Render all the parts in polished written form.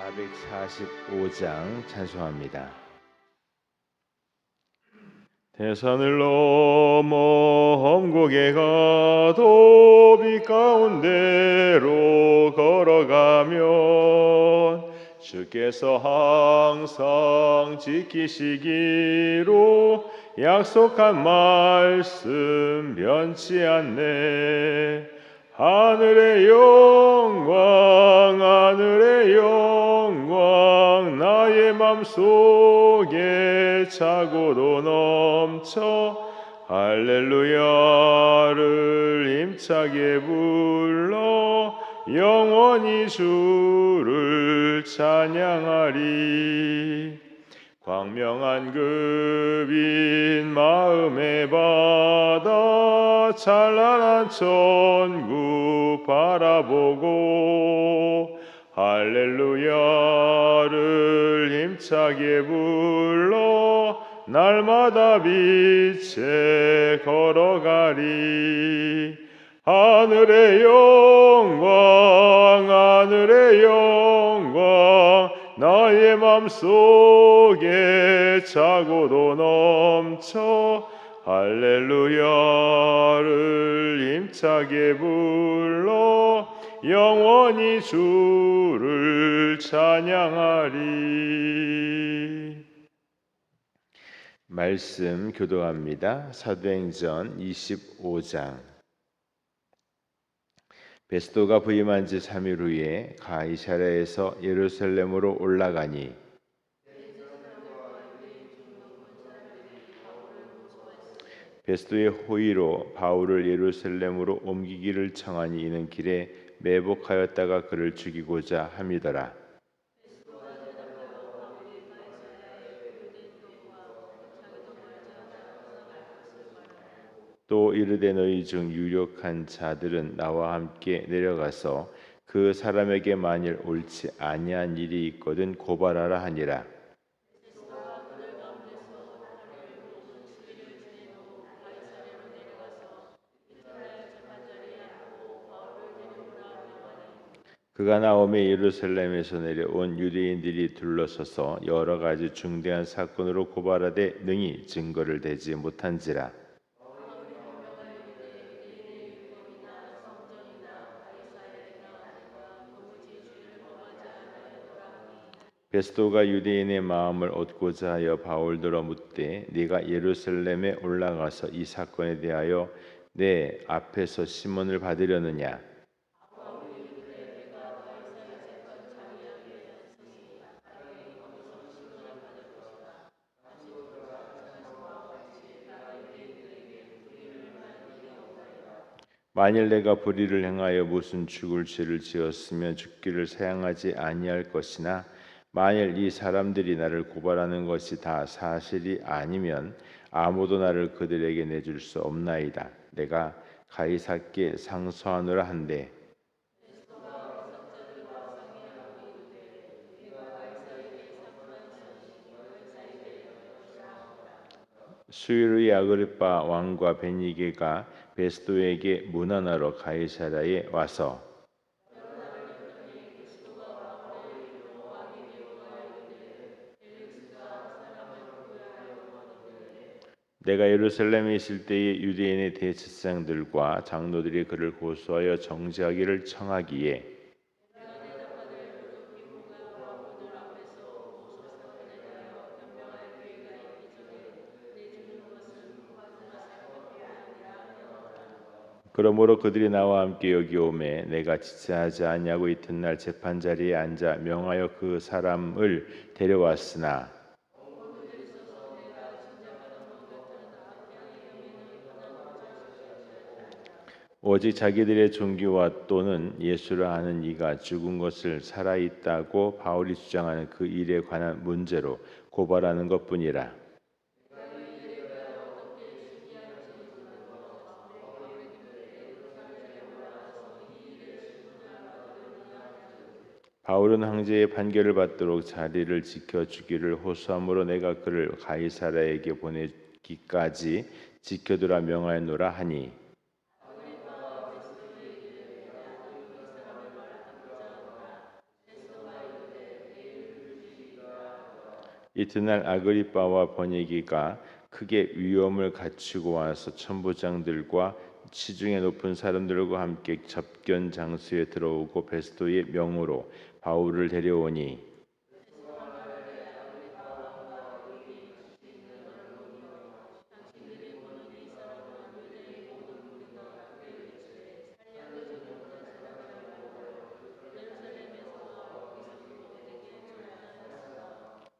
445장 찬송합니다. 대산을 넘어 험곡에 가도 빛 가운데로 걸어가면 주께서 항상 지키시기로 약속한 말씀 변치 않네. 하늘의 영광 하늘의 영광 나의 맘속에 차고도 넘쳐 할렐루야를 힘차게 불러 영원히 주를 찬양하리. 광명한 그 빛 마음의 바다 찬란한 천국 바라보고 할렐루야를 힘차게 불러 날마다 빛에 걸어가리. 하늘의 영광 하늘의 영광 나의 맘속에 차고도 넘쳐 할렐루야를 힘차게 불러 영원히 주를 찬양하리. 말씀 교도합니다. 사도행전 25장. 베스도가 부임한 지 3일 후에 가이사랴에서 예루살렘으로 올라가니 베스도의 호의로 바울을 예루살렘으로 옮기기를 청하니 이는 길에 매복하였다가 그를 죽이고자 함이더라. 또 이르되 너희 중 유력한 자들은 나와 함께 내려가서 그 사람에게 만일 옳지 아니한 일이 있거든 고발하라 하니라. 그가 나오매 예루살렘에서 내려온 유대인들이 둘러서서 여러 가지 중대한 사건으로 고발하되 능히 증거를 대지 못한지라. 베스도가 유대인의 마음을 얻고자 하여 바울더러 묻되 네가 예루살렘에 올라가서 이 사건에 대하여 내 앞에서 심문을 받으려느냐. 만일 내가 불의를 행하여 무슨 죽을 죄를 지었으면 죽기를 사양하지 아니할 것이나 만일 이 사람들이 나를 고발하는 것이 다 사실이 아니면 아무도 나를 그들에게 내줄 수 없나이다. 내가 가이사께 상소하노라 한데 수요일의 아그리빠 왕과 베니게가 베스도에게 문안하러 가이사랴에 와서 내가 예루살렘에 있을 때에 유대인의 대제사장들과 장로들이 그를 고소하여 정죄하기를 청하기에 그러므로 그들이 나와 함께 여기 오매 내가 지체하지 아니하고 이튿날 재판자리에 앉아 명하여 그 사람을 데려왔으나 오직 자기들의 종교와 또는 예수라 하는 이가 죽은 것을 살아있다고 바울이 주장하는 그 일에 관한 문제로 고발하는 것뿐이라. 바울은 황제의 판결을 받도록 자리를 지켜주기를 호소함으로 내가 그를 가이사랴에게 보내기까지 지켜두라 명하였노라 하니 이튿날 아그리빠와 버니게가 크게 위험을 갖추고 와서 천부장들과 시중에 높은 사람들과 함께 접견 장소에 들어오고 베스도의 명으로 바울을 데려오니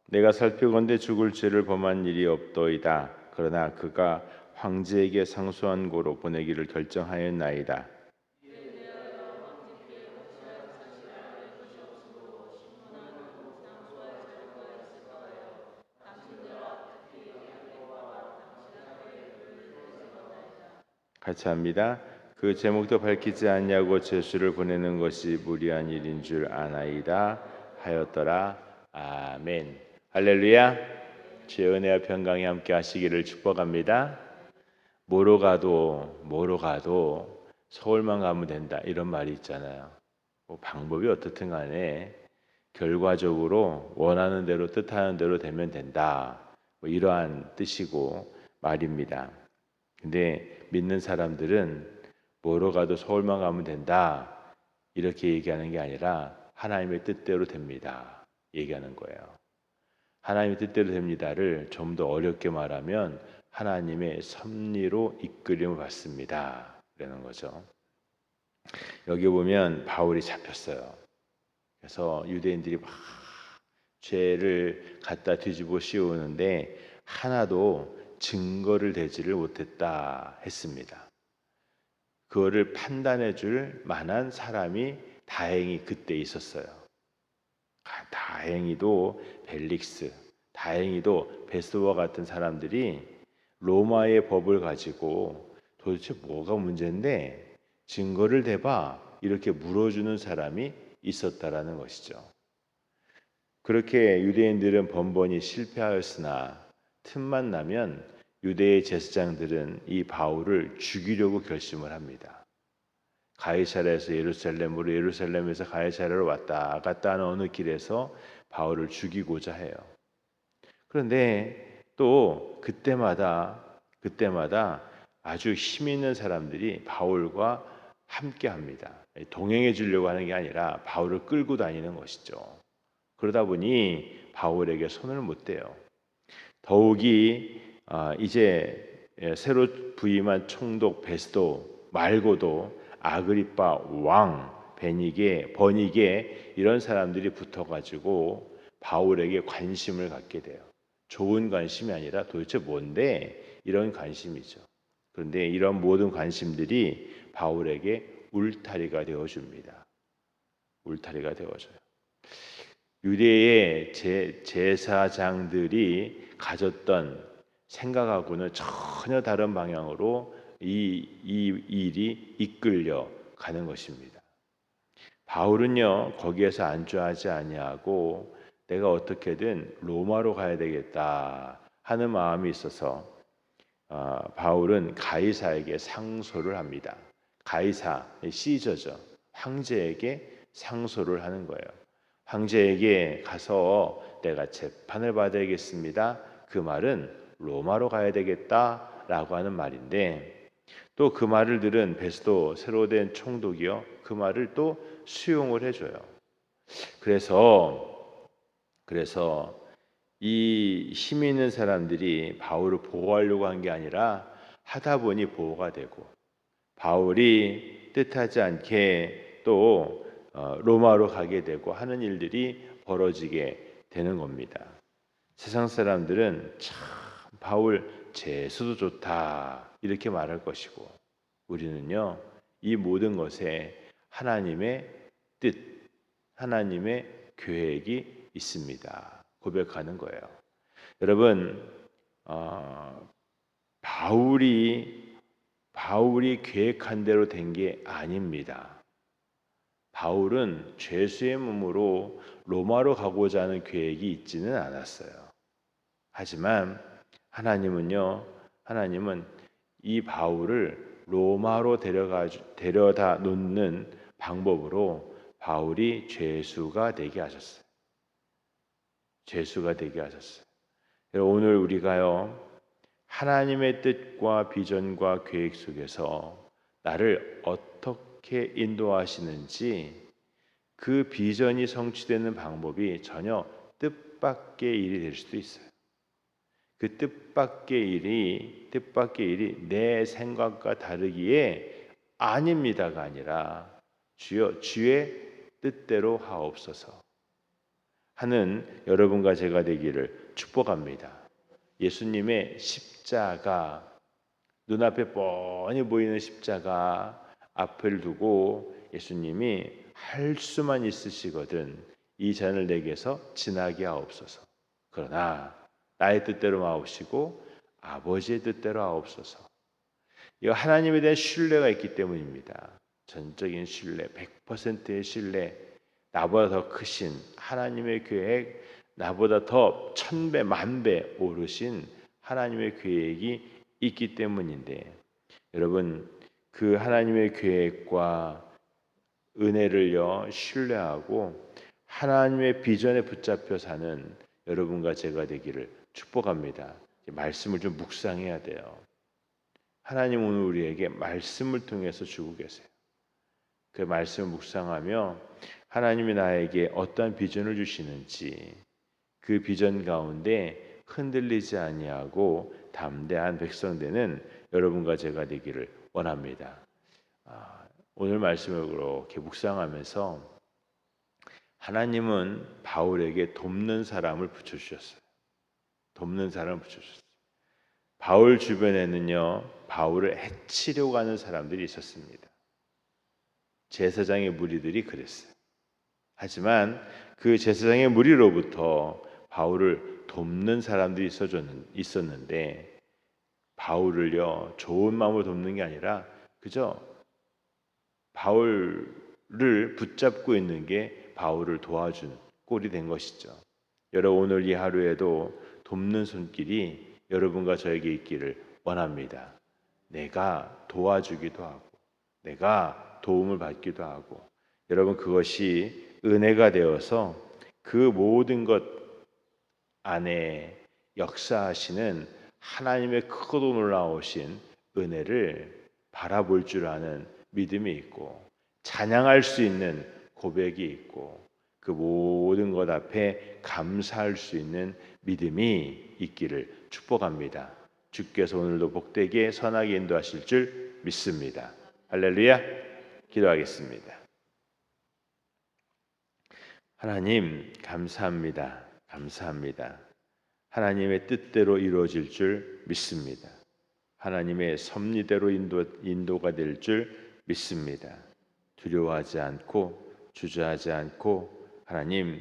내가 살피건대 죽을 죄를 범한 일이 없더이다. 그러나 그가 황제에게 상소한 고로 보내기를 결정하였나이다. 같이 합니다. 그 제목도 밝히지 않냐고 제수를 보내는 것이 무리한 일인 줄 아나이다 하였더라. 아멘. 할렐루야. 주의 은혜와 평강이 함께 하시기를 축복합니다. 뭐로 가도 서울만 가면 된다 이런 말이 있잖아요. 뭐 방법이 어떻든 간에 결과적으로 원하는 대로 뜻하는 대로 되면 된다. 뭐 이러한 뜻이고 말입니다. 근데 믿는 사람들은 뭐로 가도 서울만 가면 된다 이렇게 얘기하는 게 아니라 하나님의 뜻대로 됩니다 얘기하는 거예요. 하나님의 뜻대로 됩니다를 좀 더 어렵게 말하면 하나님의 섭리로 이끌림을 받습니다 그러는 거죠. 여기 보면 바울이 잡혔어요. 그래서 유대인들이 막 죄를 갖다 뒤집어 씌우는데 하나도 증거를 대지를 못했다 했습니다. 그거를 판단해 줄 만한 사람이 다행히 그때 있었어요. 다행히도 벨릭스, 다행히도 베스도와 같은 사람들이 로마의 법을 가지고 도대체 뭐가 문제인데 증거를 대봐 이렇게 물어주는 사람이 있었다라는 것이죠. 그렇게 유대인들은 번번이 실패하였으나 틈만 나면 유대의 제사장들은 이 바울을 죽이려고 결심을 합니다. 가이사랴에서 예루살렘으로, 예루살렘에서 가이사랴로 왔다 갔다 하는 어느 길에서 바울을 죽이고자 해요. 그런데 또 그때마다 아주 힘 있는 사람들이 바울과 함께 합니다. 동행해 주려고 하는 게 아니라 바울을 끌고 다니는 것이죠. 그러다 보니 바울에게 손을 못 대요. 더욱이 이제 새로 부임한 총독 베스도 말고도 아그리빠 왕, 버니게 이런 사람들이 붙어가지고 바울에게 관심을 갖게 돼요. 좋은 관심이 아니라 도대체 뭔데 이런 관심이죠. 그런데 이런 모든 관심들이 바울에게 울타리가 되어줍니다. 울타리가 되어줘요. 유대의 제사장들이 가졌던 생각하고는 전혀 다른 방향으로 이 일이 이끌려 가는 것입니다. 바울은요 거기에서 안주하지 아니하고 내가 어떻게든 로마로 가야 되겠다 하는 마음이 있어서 바울은 가이사에게 상소를 합니다. 가이사, 시저죠. 황제에게 상소를 하는 거예요. 황제에게 가서 내가 재판을 받아야겠습니다. 그 말은 로마로 가야 되겠다라고 하는 말인데 또 그 말을 들은 베스도 새로 된 총독이요 그 말을 또 수용을 해줘요. 그래서 이 힘 있는 사람들이 바울을 보호하려고 한 게 아니라 하다 보니 보호가 되고 바울이 뜻하지 않게 또 로마로 가게 되고 하는 일들이 벌어지게 되는 겁니다. 세상 사람들은 참 바울 재수도 좋다 이렇게 말할 것이고 우리는요 이 모든 것에 하나님의 뜻, 하나님의 계획이 있습니다. 고백하는 거예요. 여러분 바울이 계획한 대로 된 게 아닙니다. 바울은 죄수의 몸으로 로마로 가고자 하는 계획이 있지는 않았어요. 하지만 하나님은 이 바울을 로마로 데려다 놓는 방법으로 바울이 죄수가 되게 하셨어요. 죄수가 되게 하셨어요. 오늘 우리가요, 하나님의 뜻과 비전과 계획 속에서 나를 어떻게 인도하시는지, 그 비전이 성취되는 방법이 전혀 뜻밖의 일이 될 수도 있어요. 그 뜻밖의 일이 내 생각과 다르기에 아닙니다가 아니라 주여 주의 뜻대로 하옵소서 하는 여러분과 제가 되기를 축복합니다. 예수님의 십자가, 눈앞에 뻔히 보이는 십자가 앞을 두고 예수님이 할 수만 있으시거든 이 잔을 내게서 지나게 하옵소서. 그러나 나의 뜻대로 마옵시고 아버지의 뜻대로 하옵소서. 이거 하나님에 대한 신뢰가 있기 때문입니다. 전적인 신뢰, 100%의 신뢰, 나보다 더 크신 하나님의 계획, 나보다 더 1000배, 10,000배 오르신 하나님의 계획이 있기 때문인데, 여러분 그 하나님의 계획과 은혜를요 신뢰하고 하나님의 비전에 붙잡혀 사는 여러분과 제가 되기를 축복합니다. 말씀을 좀 묵상해야 돼요. 하나님 오늘 우리에게 말씀을 통해서 주고 계세요. 그 말씀을 묵상하며 하나님이 나에게 어떠한 비전을 주시는지, 그 비전 가운데 흔들리지 아니하고 담대한 백성 되는 여러분과 제가 되기를 원합니다. 오늘 말씀을 그렇게 묵상하면서 하나님은 바울에게 돕는 사람을 붙여주셨어요. 돕는 사람을 붙여주셨어요. 바울 주변에는요, 바울을 해치려고 하는 사람들이 있었습니다. 제사장의 무리들이 그랬어요. 하지만 그 제사장의 무리로부터 바울을 돕는 사람들이 있었는데, 바울을요 좋은 마음으로 돕는 게 아니라 그저 바울을 붙잡고 있는 게 바울을 도와준 꼴이 된 것이죠. 여러분 오늘 이 하루에도 돕는 손길이 여러분과 저에게 있기를 원합니다. 내가 도와주기도 하고 내가 도움을 받기도 하고, 여러분 그것이 은혜가 되어서 그 모든 것 안에 역사하시는 하나님의 크고 놀라우신 은혜를 바라볼 줄 아는 믿음이 있고, 찬양할 수 있는 고백이 있고, 그 모든 것 앞에 감사할 수 있는 믿음이 있기를 축복합니다. 주께서 오늘도 복되게 선하게 인도하실 줄 믿습니다. 할렐루야. 기도하겠습니다. 하나님 감사합니다. 감사합니다. 하나님의 뜻대로 이루어질 줄 믿습니다. 하나님의 섭리대로 인도가 될 줄 믿습니다. 두려워하지 않고 주저하지 않고 하나님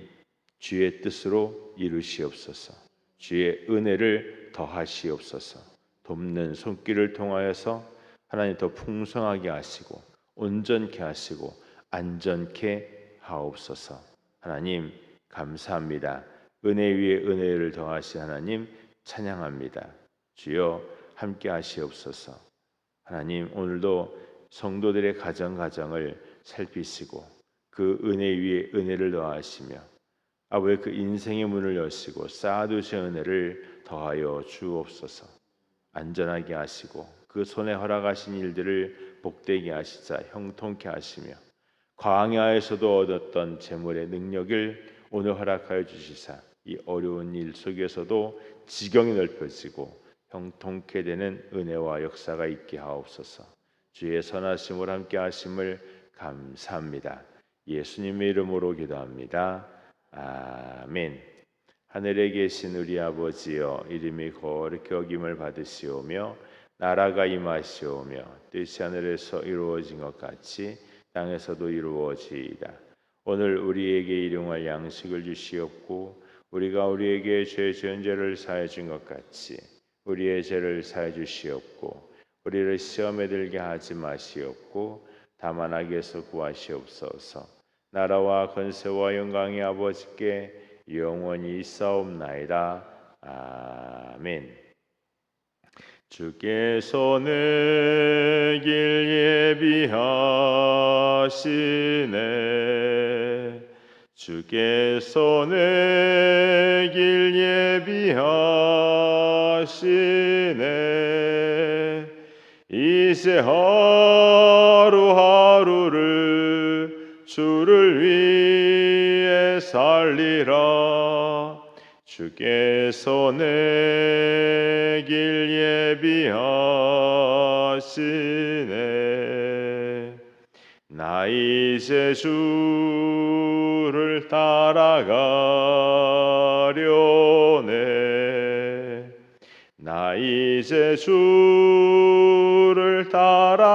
주의 뜻으로 이루시옵소서. 주의 은혜를 더하시옵소서. 돕는 손길을 통하여서 하나님 더 풍성하게 하시고 온전케 하시고 안전케 하옵소서. 하나님 감사합니다. 은혜 위에 은혜를 더하시 하나님 찬양합니다. 주여 함께 하시옵소서. 하나님 오늘도 성도들의 가정을 살피시고 그 은혜 위에 은혜를 더하시며 아버지 그 인생의 문을 여시고 쌓아두신 은혜를 더하여 주옵소서. 안전하게 하시고 그 손에 허락하신 일들을 복되게 하시자 형통케 하시며 광야에서도 얻었던 재물의 능력을 오늘 허락하여 주시사 이 어려운 일 속에서도 지경이 넓혀지고 형통케 되는 은혜와 역사가 있게 하옵소서. 주의 선하심을 함께 하심을 감사합니다. 예수님의 이름으로 기도합니다. 아멘. 하늘에 계신 우리 아버지여, 이름이 거룩히 여김을 받으시오며 나라가 임하시오며 뜻이 하늘에서 이루어진 것 같이 땅에서도 이루어지이다. 오늘 우리에게 일용할 양식을 주시옵고 우리가 우리에게 죄 지은 죄를 사해 준 것 같이 우리의 죄를 사해 주시옵고 우리를 시험에 들게 하지 마시옵고 다만 악에서 구하시옵소서. 나라와 권세와 영광이 아버지께 영원히 있사옵나이다. 아멘. 주께서 내 길 예비하시네. 주께서 내 길 예비하시네. 이제 하루하루를 주를 위해 살리라. 주께서 내 길 예비하시네. 나 이제 주를 따라가려네. 나 이제 주를 따라가려네.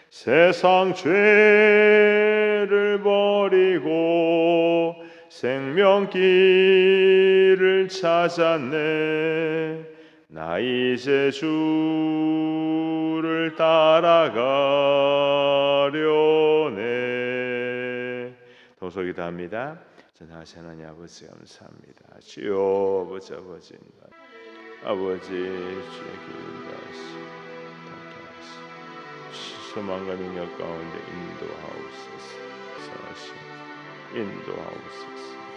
세상 죄를 버리고 생명길을 찾았네. 나 이제 주를 따라가려네. 도속이 답니다. 전하신 하나님 아버지 감사합니다. 주여 아버지 아버지 주의 기름 다하시고 소망과 능력 가운데 인도하옵소서. 인도하옵소서.